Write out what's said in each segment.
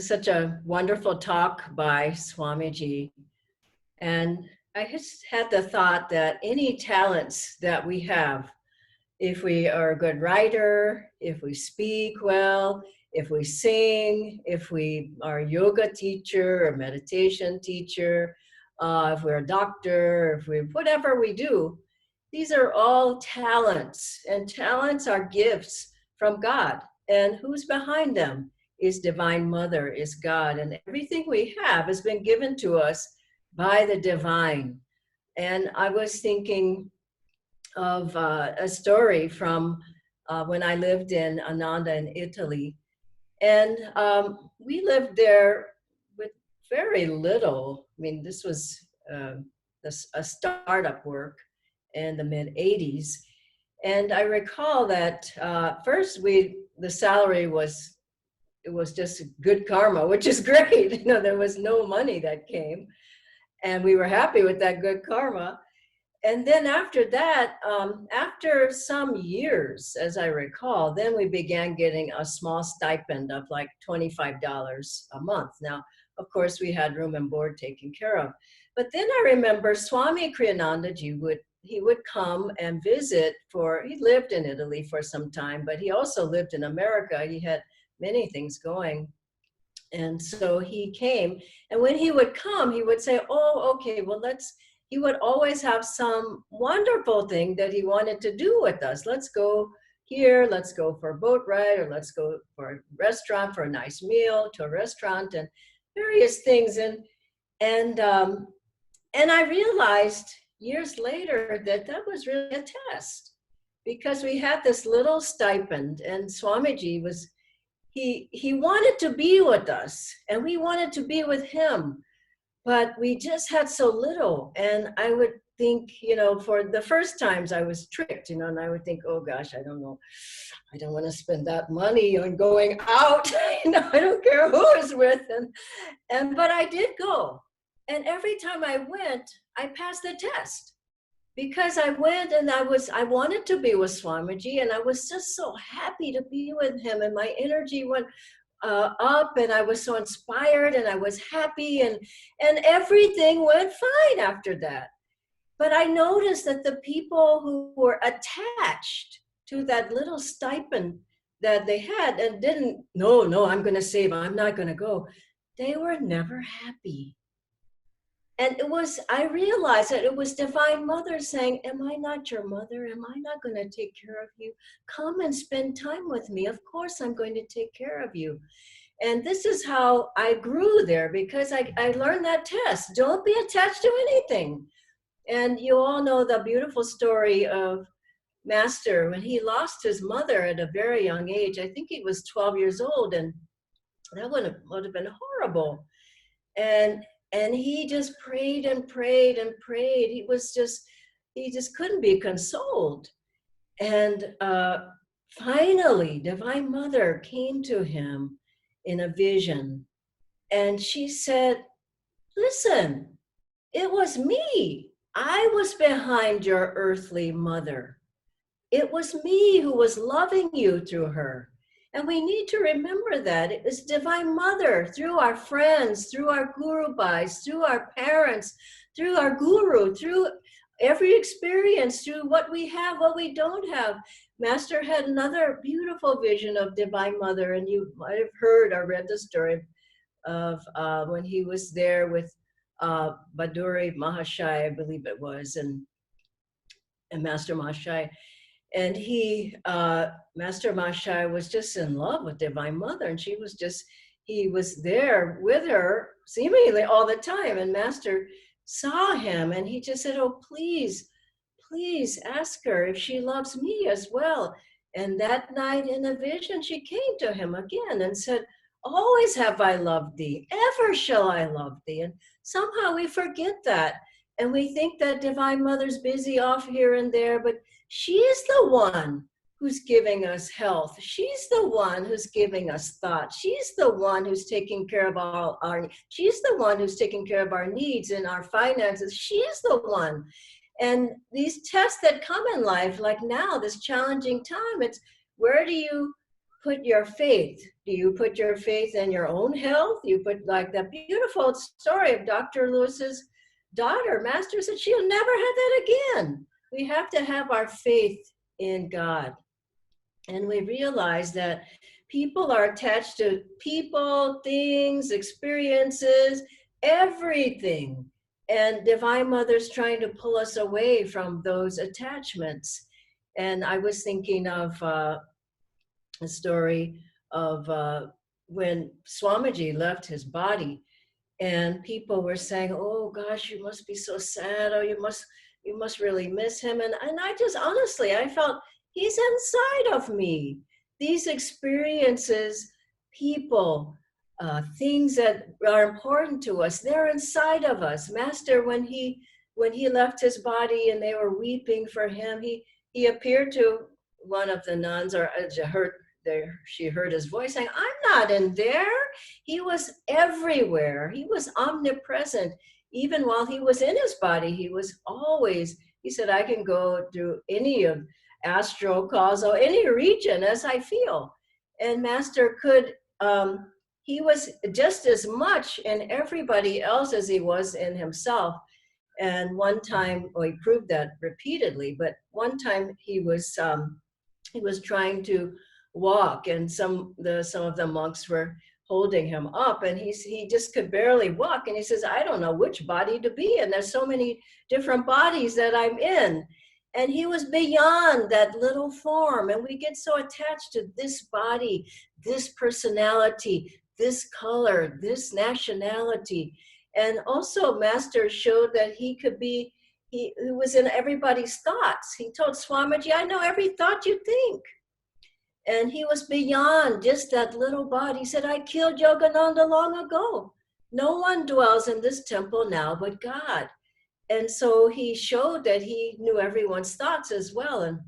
such a wonderful talk by Swamiji. And I just had the thought that any talents that we have, if we are a good writer, if we speak well, if we sing, if we are a yoga teacher or meditation teacher, if we're a doctor, if we whatever we do, these are all talents, and talents are gifts from God. And who's behind them is Divine Mother, is God, and everything we have has been given to us by the divine. And I was thinking of a story from when I lived in Ananda in Italy. And we lived there with very little. I mean, this was a startup work in the mid 80s. And I recall that first the salary was, it was just good karma, which is great. You know, there was no money that came. And we were happy with that good karma. And then after that, after some years, as I recall, then we began getting a small stipend of like $25 a month. Now, of course, we had room and board taken care of. But then I remember Swami Kriyanandaji would come and visit he lived in Italy for some time, but he also lived in America. He had many things going. And so he came, and when he would come, he would say, oh, okay, well, he would always have some wonderful thing that he wanted to do with us. Let's go here, let's go for a boat ride, or let's go for a restaurant for a nice meal, to a restaurant, and various things. And I realized years later that was really a test, because we had this little stipend, and Swamiji he wanted to be with us, and we wanted to be with him, but we just had so little. And I would think, for the first times I was tricked, and I would think, oh gosh, I don't know, I don't want to spend that money on going out. I don't care who is with, but I did go. And every time I went, I passed the test. Because I went and I wanted to be with Swamiji, and I was just so happy to be with him, and my energy went up, and I was so inspired, and I was happy, and everything went fine after that. But I noticed that the people who were attached to that little stipend that they had and didn't, no, I'm going to save, I'm not going to go, they were never happy. And I realized that it was Divine Mother saying, am I not your mother? Am I not going to take care of you? Come and spend time with me. Of course, I'm going to take care of you. And this is how I grew there, because I learned that test. Don't be attached to anything. And you all know the beautiful story of Master when he lost his mother at a very young age. I think he was 12 years old, and that would have been horrible. And he just prayed and prayed and prayed. He just couldn't be consoled. And finally, Divine Mother came to him in a vision. And she said, listen, it was me. I was behind your earthly mother. It was me who was loving you through her. And we need to remember that it is Divine Mother, through our friends, through our Guru Bhais, through our parents, through our Guru, through every experience, through what we have, what we don't have. Master had another beautiful vision of Divine Mother, and you might have heard or read the story of when he was there with Baduri Mahashaya, I believe it was, and Master Mahashaya. And Master Mahashaya was just in love with Divine Mother, and he was there with her seemingly all the time. And Master saw him, and he just said, oh, please ask her if she loves me as well. And that night in a vision, she came to him again and said, always have I loved thee, ever shall I love thee. And somehow we forget that. And we think that Divine Mother's busy off here and there, but she is the one who's giving us health. She's the one who's giving us thought. She's the one who's taking care of she's the one who's taking care of our needs and our finances. She is the one. And these tests that come in life, like now, this challenging time, it's where do you put your faith? Do you put your faith in your own health? You put, like that beautiful story of Dr. Lewis's daughter, Master said she'll never have that again. We have to have our faith in God. And we realize that people are attached to people, things, experiences, everything. And Divine Mother's trying to pull us away from those attachments. And I was thinking of a story of when Swamiji left his body, and people were saying, "Oh gosh, you must be so sad, or you must really miss him." And I just honestly, I felt he's inside of me. These experiences, people, things that are important to us, they're inside of us. Master, when he left his body and they were weeping for him, he appeared to one of the nuns, or she heard his voice saying, "I'm not in there." He was everywhere. He was omnipresent. Even while he was in his body, he was always, he said, "I can go through any of astral, causal, any region as I feel." And Master could, he was just as much in everybody else as he was in himself. And one time, well, he proved that repeatedly, but one time he was trying to walk, and some of the monks were holding him up, and he just could barely walk. And he says, "I don't know which body to be in. There's so many different bodies that I'm in." And he was beyond that little form. And we get so attached to this body, this personality, this color, this nationality. And also Master showed that he could be, he was in everybody's thoughts. He told Swamiji, "I know every thought you think." And he was beyond just that little body. He said, "I killed Yogananda long ago. No one dwells in this temple now but God." And so he showed that he knew everyone's thoughts as well. And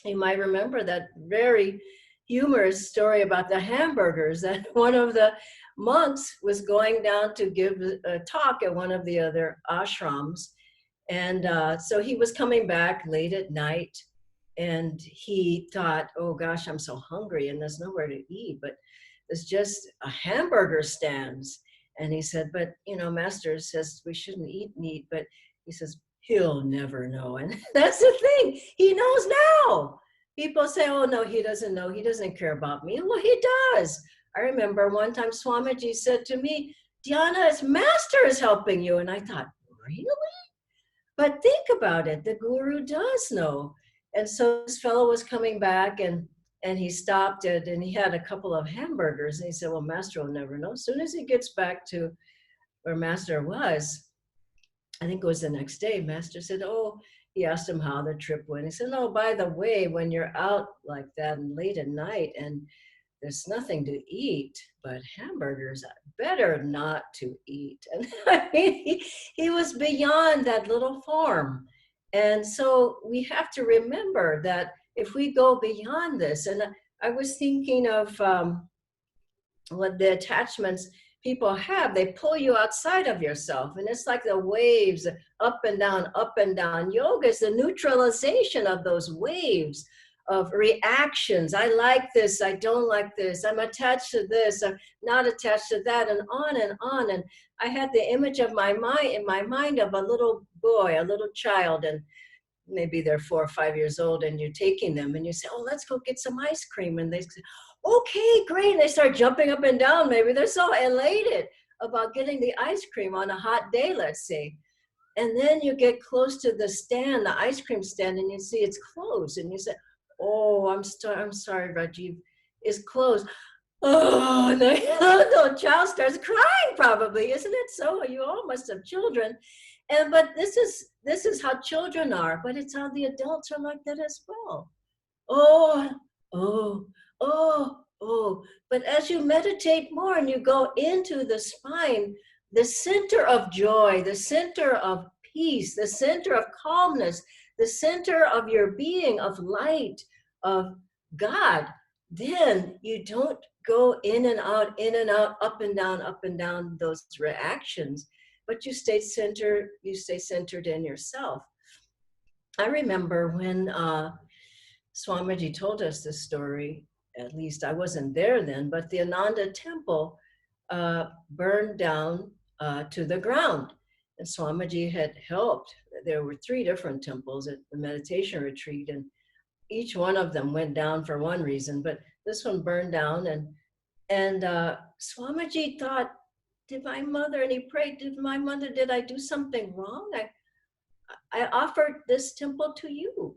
you might remember that very humorous story about the hamburgers, that one of the monks was going down to give a talk at one of the other ashrams. And so he was coming back late at night, and he thought, "Oh gosh, I'm so hungry and there's nowhere to eat, but there's just a hamburger stands." And he said, "But Master says we shouldn't eat meat." But he says, "He'll never know." And that's the thing, he knows now. People say, "Oh no, he doesn't know, he doesn't care about me." Well, he does. I remember one time Swamiji said to me, "Dhyana, his Master is helping you." And I thought, really? But think about it, the Guru does know. And so this fellow was coming back, and he stopped it, and he had a couple of hamburgers, and he said, "Well, Master will never know." As soon as he gets back to where Master was, I think it was the next day, Master said, "Oh," he asked him how the trip went. He said, "No, by the way, when you're out like that and late at night and there's nothing to eat but hamburgers, better not to eat." And I mean, he was beyond that little form. And so we have to remember that if we go beyond this, and I was thinking of what the attachments people have, they pull you outside of yourself. And it's like the waves, up and down, up and down. Yoga is the neutralization of those waves of reactions. I like this, I don't like this, I'm attached to this, I'm not attached to that, and on and on. And I had the image of my mind in my mind of a little boy, a little child, and maybe they're 4 or 5 years old, and you're taking them and you say, "Oh, let's go get some ice cream." And they say, "Okay, great." And they start jumping up and down. Maybe they're so elated about getting the ice cream on a hot day, let's say. And then you get close to the stand, the ice cream stand, and you see it's closed. And you say, "Oh, I'm sorry, Rajiv, it's closed." Oh, and the child starts crying probably. Isn't it so? You all must have children. But this is how children are, but it's how the adults are like that as well. Oh, oh, oh. But as you meditate more and you go into the spine, the center of joy, the center of peace, the center of calmness, the center of your being, of light, of God, then you don't go in and out, up and down those reactions, but you stay centered in yourself. I remember when Swamiji told us this story, at least I wasn't there then, but the Ananda temple burned down to the ground. And Swamiji had helped. There were 3 different temples at the meditation retreat, and each one of them went down for one reason, but this one burned down. And Swamiji thought, Divine Mother, and he prayed, Divine Mother, did I do something wrong? I offered this temple to you.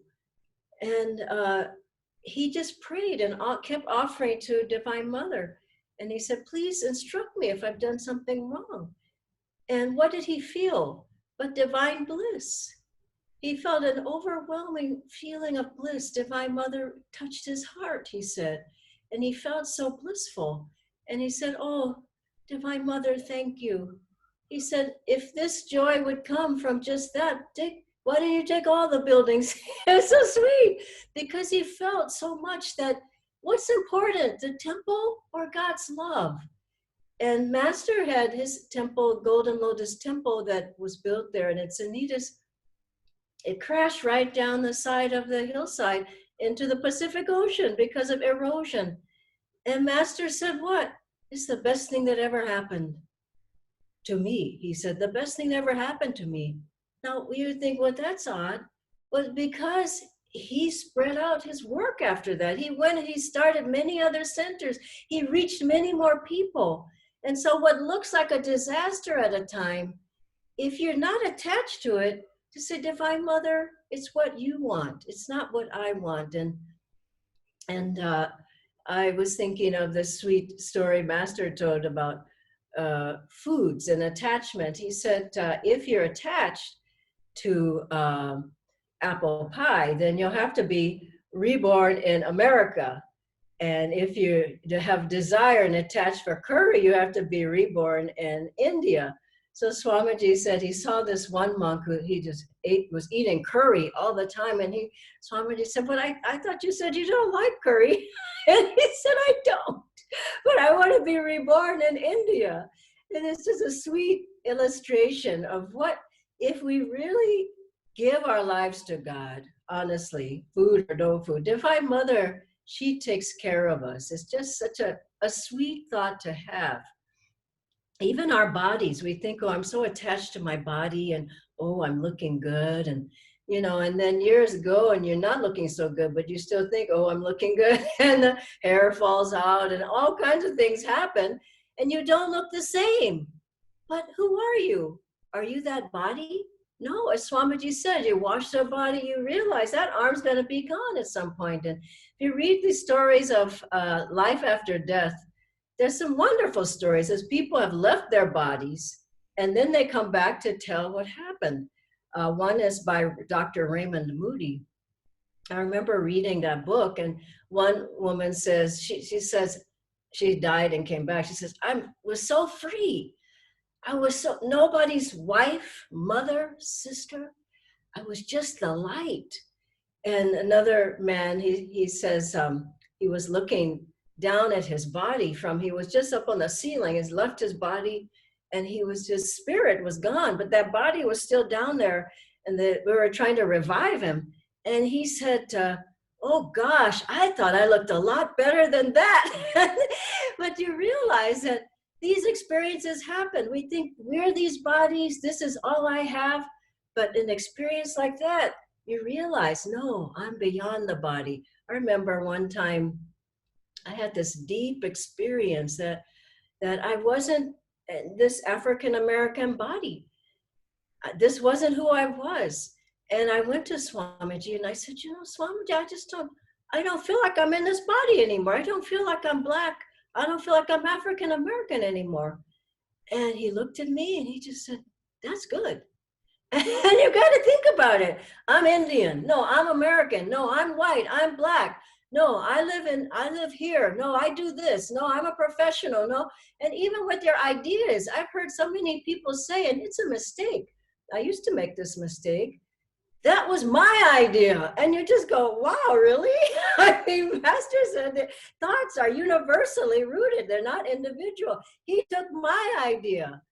And he just prayed and kept offering to Divine Mother. And he said, please instruct me if I've done something wrong. And what did he feel? But divine bliss. He felt an overwhelming feeling of bliss. Divine Mother touched his heart, he said. And he felt so blissful. And he said, oh, Divine Mother, thank you. He said, if this joy would come from just that, why don't you take all the buildings? It's so sweet, because he felt so much that what's important, the temple or God's love? And Master had his temple, Golden Lotus Temple, that was built there, and it's Anita's. It crashed right down the side of the hillside into the Pacific Ocean because of erosion. And Master said, what? It's the best thing that ever happened to me. He said, the best thing that ever happened to me. Now, you think, well, that's odd. Well, because he spread out his work after that. He started many other centers. He reached many more people. And so what looks like a disaster at a time, if you're not attached to it, to say, Divine Mother, it's what you want. It's not what I want. And I was thinking of the sweet story Master told about foods and attachment. He said, if you're attached to apple pie, then you'll have to be reborn in America. And if you have desire and attached for curry, you have to be reborn in India. So Swamiji said he saw this one monk who was eating curry all the time. And Swamiji said, but I thought you said you don't like curry. And he said, I don't, but I want to be reborn in India. And it's just a sweet illustration of what, if we really give our lives to God, honestly, food or no food, Divine Mother, she takes care of us. It's just such a sweet thought to have. Even our bodies, we think, oh, I'm so attached to my body, and oh, I'm looking good. And, and then years go and you're not looking so good, but you still think, oh, I'm looking good. And the hair falls out and all kinds of things happen. And you don't look the same. But who are you? Are you that body? No, as Swamiji said, you wash the body, you realize that arm's going to be gone at some point. And if you read the stories of life after death, there's some wonderful stories as people have left their bodies and then they come back to tell what happened. One is by Dr. Raymond Moody. I remember reading that book, and one woman says, she says, she died and came back. She says, I was so free. I was nobody's wife, mother, sister. I was just the light. And another man, he says, he was looking down at his body he was just up on the ceiling, he's left his body, and his spirit was gone, but that body was still down there, and we were trying to revive him. And he said, oh gosh, I thought I looked a lot better than that. But you realize that these experiences happen. We think we're these bodies, this is all I have. But an experience like that, you realize, no, I'm beyond the body. I remember one time I had this deep experience that I wasn't this African-American body. This wasn't who I was. And I went to Swamiji and I said, Swamiji, I don't feel like I'm in this body anymore. I don't feel like I'm Black. I don't feel like I'm African-American anymore. And he looked at me and he just said, that's good. And you got to think about it. I'm Indian. No, I'm American. No, I'm white. I'm Black. No, I live here. No, I do this. No, I'm a professional. No. And even with their ideas, I've heard so many people say, and it's a mistake. I used to make this mistake. That was my idea. And you just go, wow, really? I mean, Master said that thoughts are universally rooted. They're not individual. He took my idea.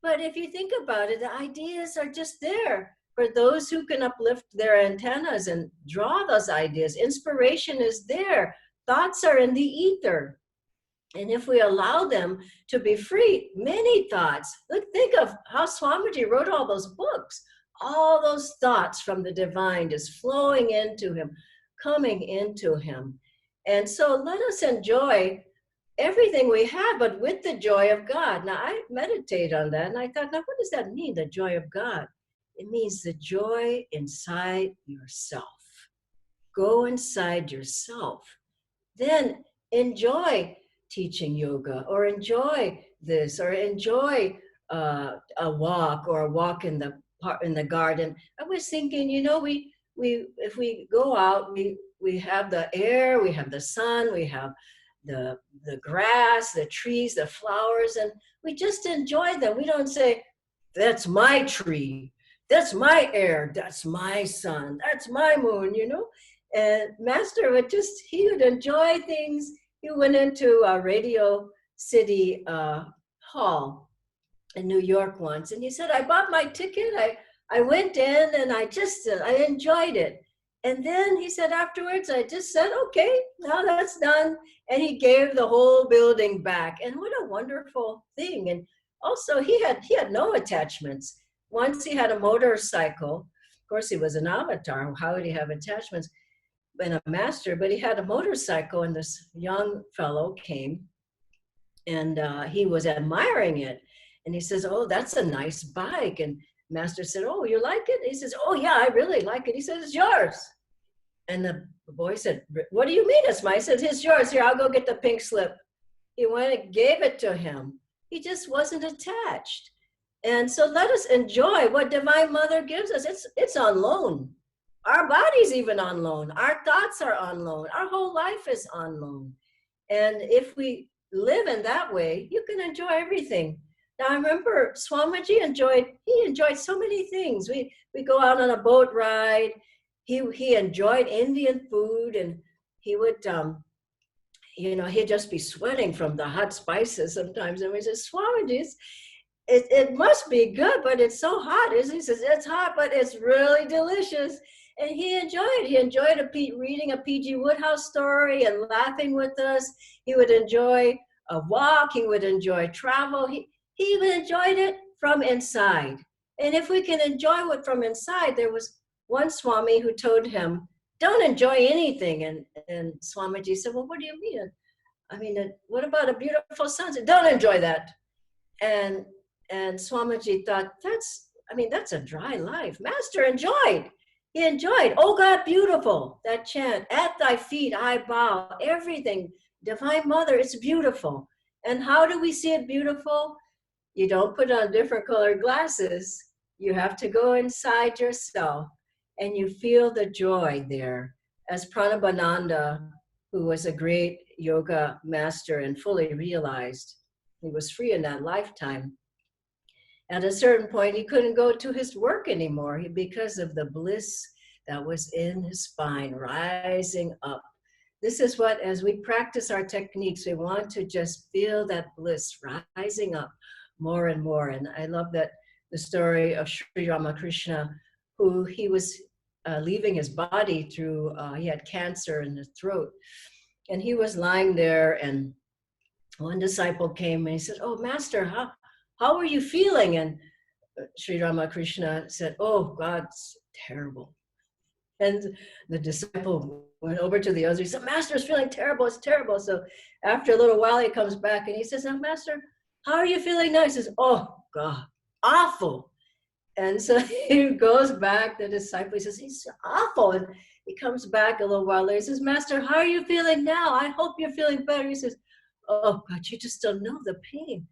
But if you think about it, the ideas are just there for those who can uplift their antennas and draw those ideas. Inspiration is there. thoughts are in the ether. And if we allow them to be free, many thoughts, look, think of how Swamiji wrote all those books. All those thoughts from the divine just flowing into him, coming into him. And so let us enjoy everything we have, but with the joy of God. Now, I meditate on that, and I thought, now, what does that mean, the joy of God? It means the joy inside yourself. Go inside yourself. Then enjoy teaching yoga, or enjoy this, or enjoy a walk in the garden. I was thinking, you know, we if we go out, we have the air, we have the sun, we have the grass, the trees, the flowers, and we just enjoy them. We don't say, that's my tree, that's my air, that's my sun, that's my moon, you know. And Master would he would enjoy things. He went into a Radio City hall in New York once, and he said, I bought my ticket, I went in, and I enjoyed it. And then he said afterwards, I just said, okay, now that's done. And he gave the whole building back. And what a wonderful thing. And also he had no attachments. Once he had a motorcycle. Of course, he was an avatar. How would he have attachments? And a master, but he had a motorcycle, and this young fellow came, and he was admiring it. And he says, oh, that's a nice bike. And Master said, oh, you like it? He says, oh, yeah, I really like it. He said, it's yours. And the boy said, what do you mean it's mine? He said, it's yours. Here, I'll go get the pink slip. He went and gave it to him. He just wasn't attached. And so let us enjoy what Divine Mother gives us. It's on loan. Our body's even on loan. Our thoughts are on loan. Our whole life is on loan. And if we live in that way, you can enjoy everything. Now, I remember Swamiji enjoyed so many things. We go out on a boat ride. He enjoyed Indian food, and he would, he'd just be sweating from the hot spices sometimes. And we said, Swamiji, it must be good, but it's so hot. He says, it's hot, but it's really delicious. And he enjoyed reading a P.G. Woodhouse story and laughing with us. He would enjoy a walk. He would enjoy travel. He even enjoyed it from inside. And if we can enjoy it from inside, there was one Swami who told him, don't enjoy anything. And Swamiji said, well, what do you mean? I mean, what about a beautiful sunset? Don't enjoy that. And Swamiji thought, that's a dry life. Master enjoyed. He enjoyed, oh God, beautiful, that chant, at thy feet I bow, everything, Divine Mother, it's beautiful. And how do we see it beautiful? You don't put on different colored glasses. You have to go inside yourself, and you feel the joy there. As Pranabananda, who was a great yoga master and fully realized he was free in that lifetime, at a certain point, he couldn't go to his work anymore because of the bliss that was in his spine, rising up. This is what, as we practice our techniques, we want to just feel that bliss rising up more and more. And I love that the story of Sri Ramakrishna, who he was leaving his body through, he had cancer in his throat. And he was lying there, and one disciple came and he said, oh, Master, how are you feeling? And Sri Ramakrishna said, oh, God, it's terrible. And the disciple went over to the other. He said, Master's feeling terrible. It's terrible. So after a little while, he comes back and he says, now, Master, how are you feeling now? He says, oh, God, awful. And so he goes back, the disciple, he says, he's awful. And he comes back a little while later. He says, Master, how are you feeling now? I hope you're feeling better. He says, oh, God, you just don't know the pain.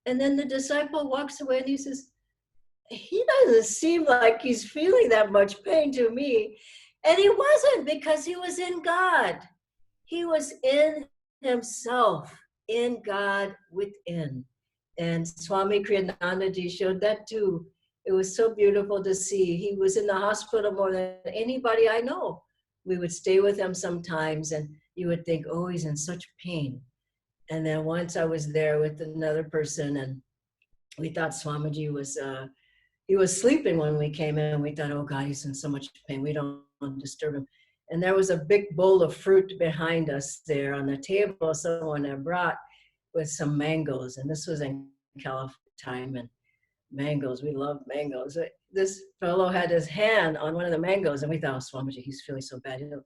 And then the disciple walks away and he says, he doesn't seem like he's feeling that much pain to me. And he wasn't, because he was in God. He was in himself, in God within. And Swami Kriyanandaji showed that too. It was so beautiful to see. He was in the hospital more than anybody I know. We would stay with him sometimes, and you would think, oh, he's in such pain. And then once I was there with another person, and we thought Swamiji was, he was sleeping when we came in. We thought, oh God, he's in so much pain. We don't want to disturb him. And there was a big bowl of fruit behind us there on the table. Someone had brought with some mangoes. And this was in California time. And mangoes, we love mangoes. This fellow had his hand on one of the mangoes. And we thought, oh, Swamiji, he's feeling so bad. He'll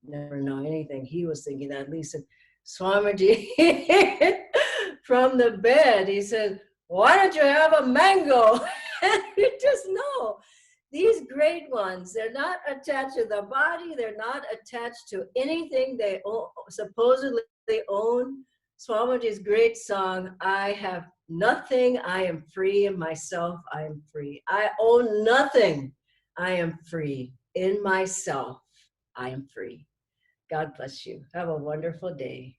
never know anything. He was thinking that. At least Swamiji, from the bed, he said, why don't you have a mango? And you just know. These great ones, they're not attached to the body. They're not attached to anything they supposedly own. Swamiji's great song, I have nothing, I am free in myself, I am free. I own nothing, I am free. In myself, I am free. God bless you. Have a wonderful day.